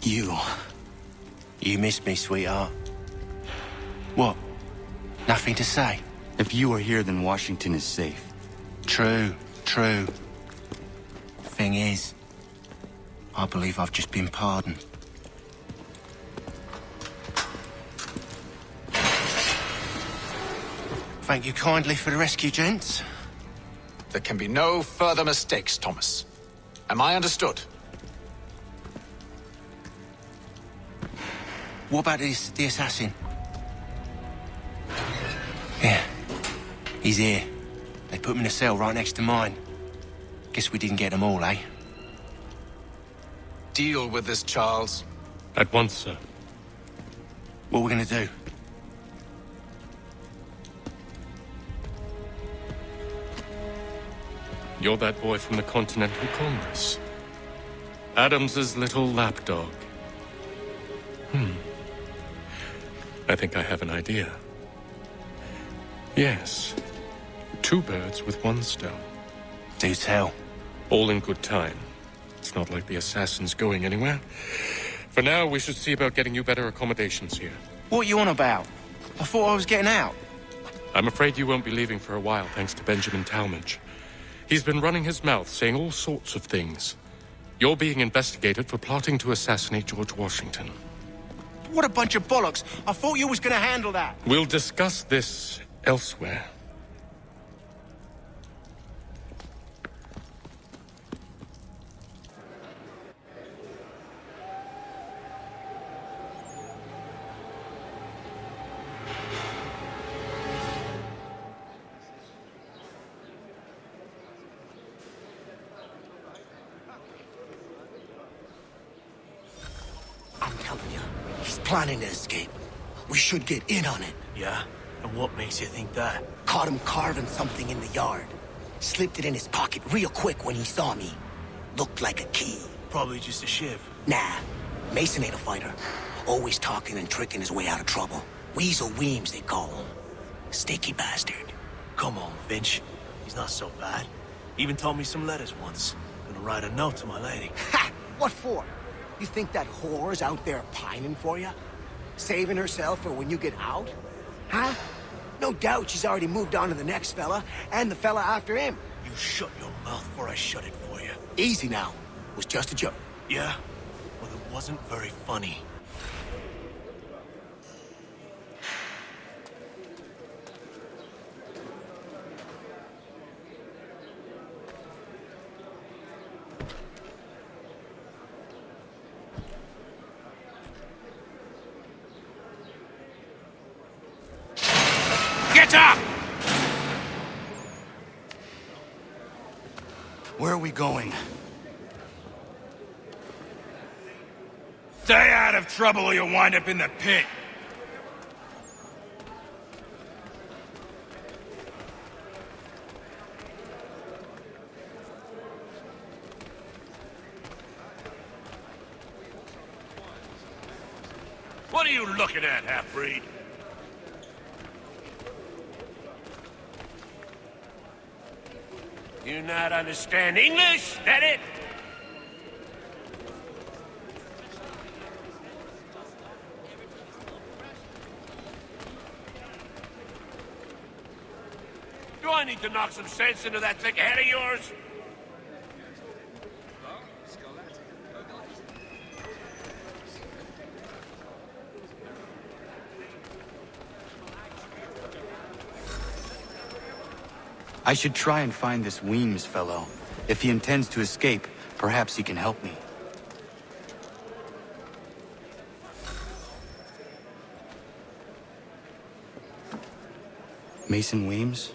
You. You missed me, sweetheart. What? Nothing to say? If you are here, then Washington is safe. True, true. Thing is, I believe I've just been pardoned. Thank you kindly for the rescue, gents. There can be no further mistakes, Thomas. Am I understood? What about the assassin? Yeah, he's here. They put him in a cell right next to mine. Guess we didn't get them all, eh? Deal with this, Charles. At once, sir. What are we gonna do? You're that boy from the Continental Congress. Adams's little lapdog. I think I have an idea. Yes. 2 birds with 1 stone. Do tell. All in good time. It's not like the assassin's going anywhere. For now, we should see about getting you better accommodations here. What are you on about? I thought I was getting out. I'm afraid you won't be leaving for a while, thanks to Benjamin Talmadge. He's been running his mouth, saying all sorts of things. You're being investigated for plotting to assassinate George Washington. What a bunch of bollocks. I thought you was gonna handle that. We'll discuss this elsewhere. I'm telling you, he's planning to escape. We should get in on it. Yeah? And what makes you think that? Caught him carving something in the yard. Slipped it in his pocket real quick when he saw me. Looked like a key. Probably just a shiv. Nah, Mason ain't a fighter. Always talking and tricking his way out of trouble. Weasel Weems, they call him. Sticky bastard. Come on, Finch. He's not so bad. Even told me some letters once. Gonna write a note to my lady. Ha! What for? You think that whore's out there pining for you? Saving herself for when you get out? Huh? No doubt she's already moved on to the next fella, and the fella after him. You shut your mouth before I shut it for you. Easy now. Was just a joke. Yeah? Well, it wasn't very funny. Get up! Where are we going? Stay out of trouble or you'll wind up in the pit. What are you looking at, half-breed? You not understand English? That it? Do I need to knock some sense into that thick head of yours? I should try and find this Weems fellow. If he intends to escape, perhaps he can help me. Mason Weems?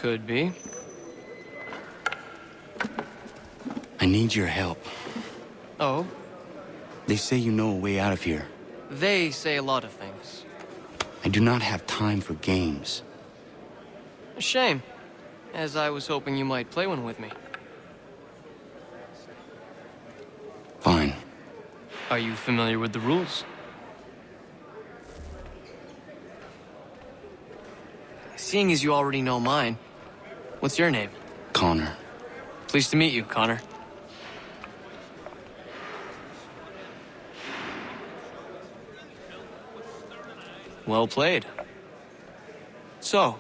Could be. I need your help. Oh? They say you know a way out of here. They say a lot of things. I do not have time for games. A shame, as I was hoping you might play one with me. Fine. Are you familiar with the rules? Seeing as you already know mine, what's your name? Connor. Pleased to meet you, Connor. Well played. So,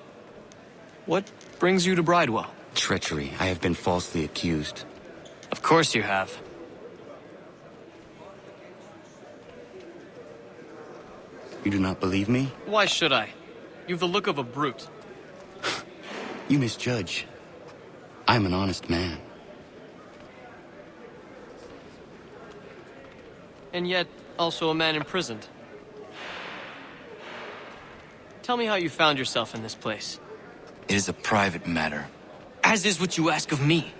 what brings you to Bridewell? Treachery. I have been falsely accused. Of course you have. You do not believe me? Why should I? You've the look of a brute. You misjudge. I'm an honest man. And yet, also a man imprisoned. Tell me how you found yourself in this place. It is a private matter. As is what you ask of me.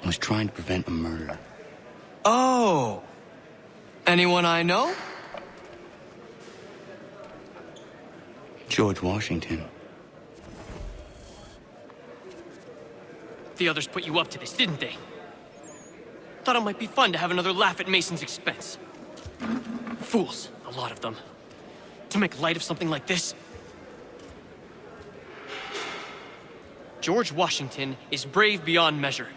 I was trying to prevent a murder. Oh! Anyone I know? George Washington. The others put you up to this, didn't they? Thought it might be fun to have another laugh at Mason's expense. Fools, a lot of them. To make light of something like this. George Washington is brave beyond measure,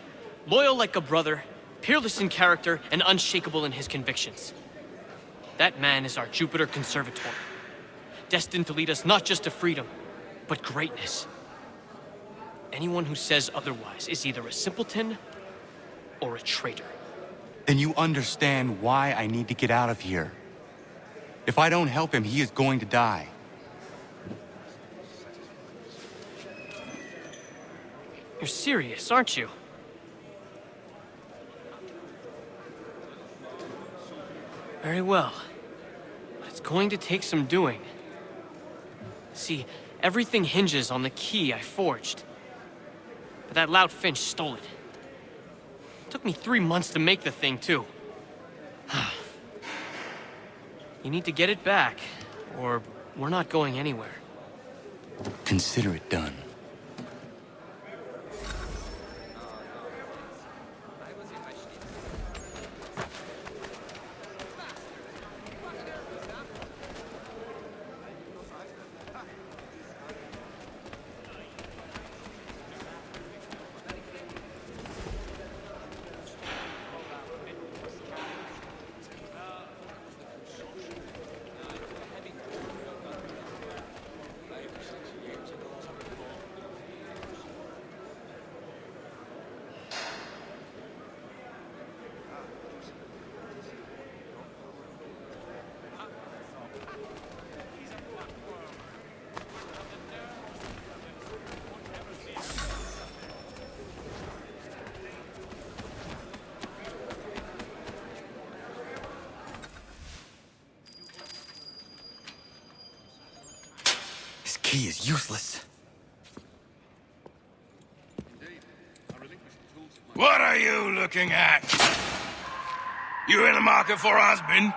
loyal like a brother, peerless in character, and unshakable in his convictions. That man is our Jupiter Conservator, destined to lead us not just to freedom, but greatness. Anyone who says otherwise is either a simpleton or a traitor. Then you understand why I need to get out of here. If I don't help him, he is going to die. You're serious, aren't you? Very well. But it's going to take some doing. See, everything hinges on the key I forged. But that lout Finch stole it. Took me 3 months to make the thing, too. You need to get it back, or we're not going anywhere. Consider it done. This key is useless. What are you looking at? You in the market for a husband?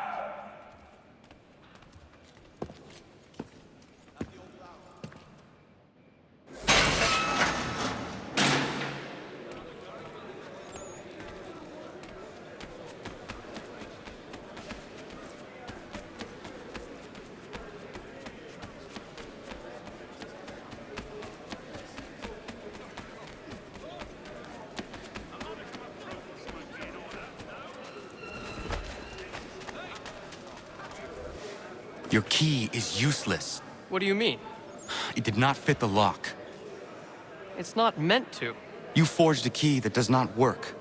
Your key is useless. What do you mean? It did not fit the lock. It's not meant to. You forged a key that does not work.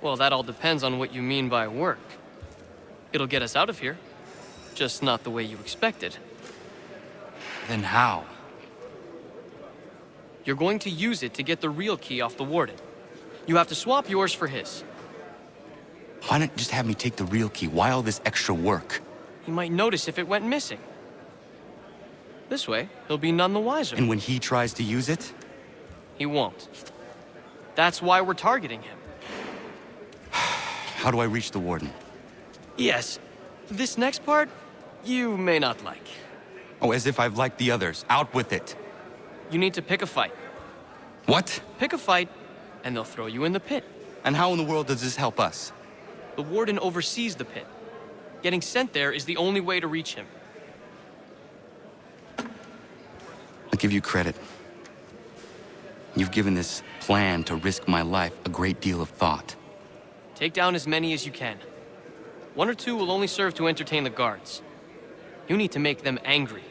Well, that all depends on what you mean by work. It'll get us out of here. Just not the way you expected. Then how? You're going to use it to get the real key off the warden. You have to swap yours for his. Why not just have me take the real key? Why all this extra work? He might notice if it went missing. This way, he'll be none the wiser. And when he tries to use it? He won't. That's why we're targeting him. How do I reach the warden? Yes. This next part, you may not like. Oh, as if I've liked the others. Out with it. You need to pick a fight. What? Pick a fight, and they'll throw you in the pit. And how in the world does this help us? The warden oversees the pit. Getting sent there is the only way to reach him. I'll give you credit. You've given this plan to risk my life a great deal of thought. Take down as many as you can. 1 or 2 will only serve to entertain the guards. You need to make them angry.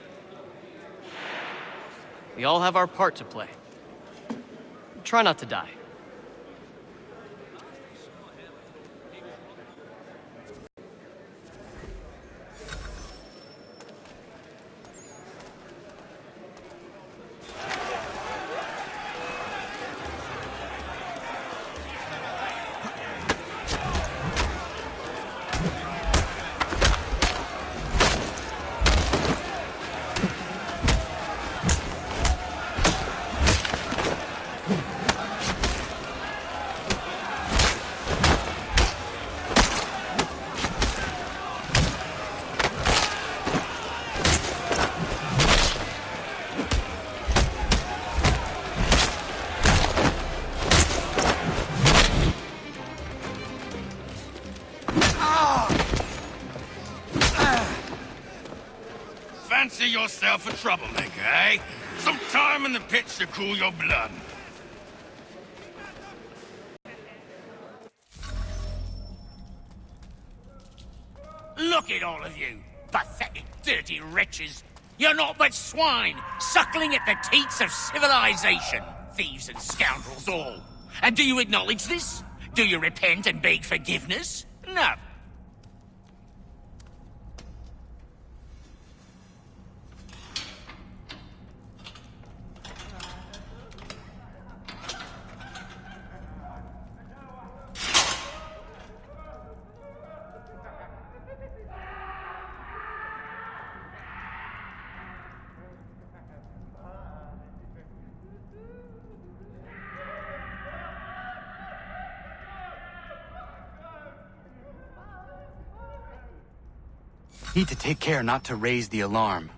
We all have our part to play. Try not to die. Fancy yourself a troublemaker, eh? Some time in the pits to cool your blood. Look at all of you, pathetic, dirty wretches. You're not but swine, suckling at the teats of civilization. Thieves and scoundrels all. And do you acknowledge this? Do you repent and beg forgiveness? No. Need to take care not to raise the alarm.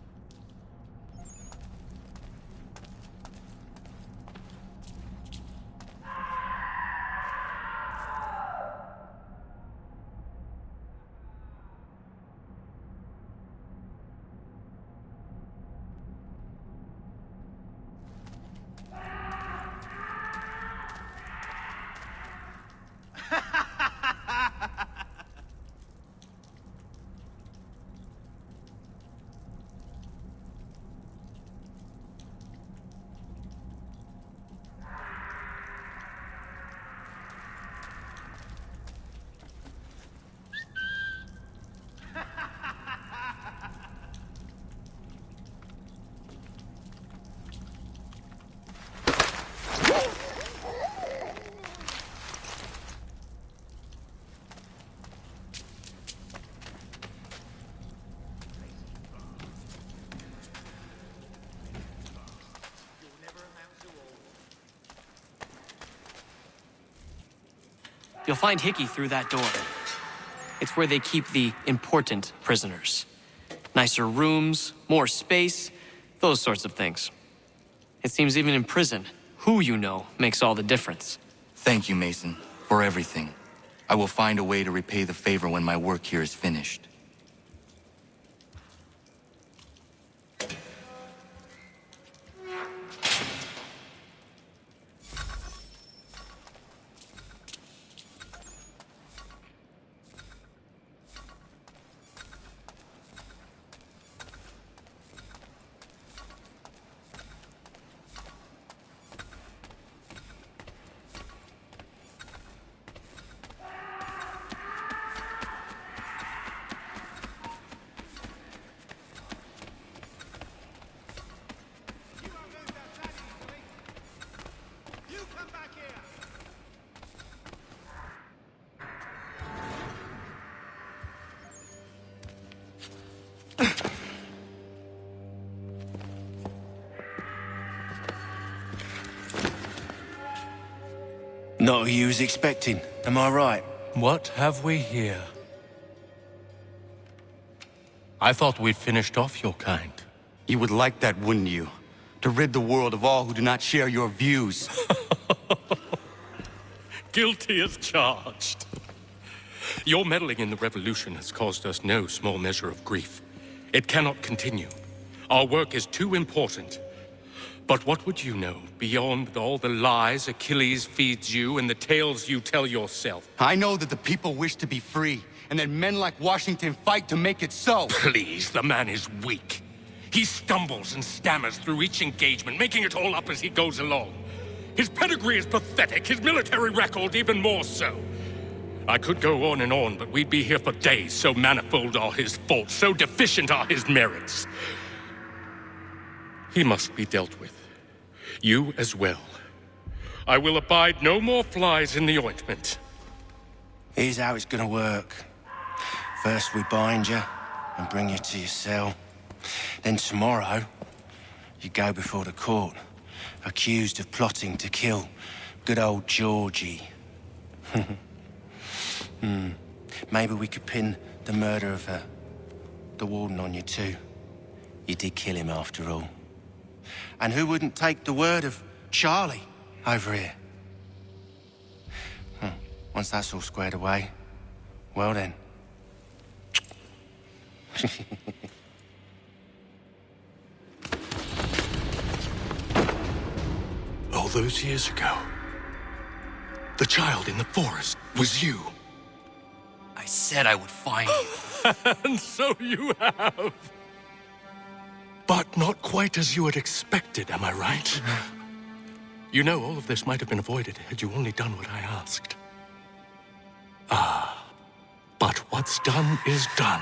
You'll find Hickey through that door. It's where they keep the important prisoners. Nicer rooms, more space, those sorts of things. It seems even in prison, who you know makes all the difference. Thank you, Mason, for everything. I will find a way to repay the favor when my work here is finished. Not who you was expecting, am I right? What have we here? I thought we'd finished off your kind. You would like that, wouldn't you? To rid the world of all who do not share your views. Guilty as charged. Your meddling in the revolution has caused us no small measure of grief. It cannot continue. Our work is too important. But what would you know beyond all the lies Achilles feeds you and the tales you tell yourself? I know that the people wish to be free, and that men like Washington fight to make it so. Please, the man is weak. He stumbles and stammers through each engagement, making it all up as he goes along. His pedigree is pathetic, his military record even more so. I could go on and on, but we'd be here for days, so manifold are his faults, so deficient are his merits. He must be dealt with. You as well. I will abide no more flies in the ointment. Here's how it's gonna work. First we bind you and bring you to your cell. Then tomorrow, you go before the court, accused of plotting to kill good old Georgie. Maybe we could pin the murder of the warden on you too. You did kill him after all. And who wouldn't take the word of Charlie over here? Once that's all squared away, well then. All those years ago, the child in the forest was you. I said I would find you. And so you have. But not quite as you had expected, am I right? You know, all of this might have been avoided had you only done what I asked. But what's done is done.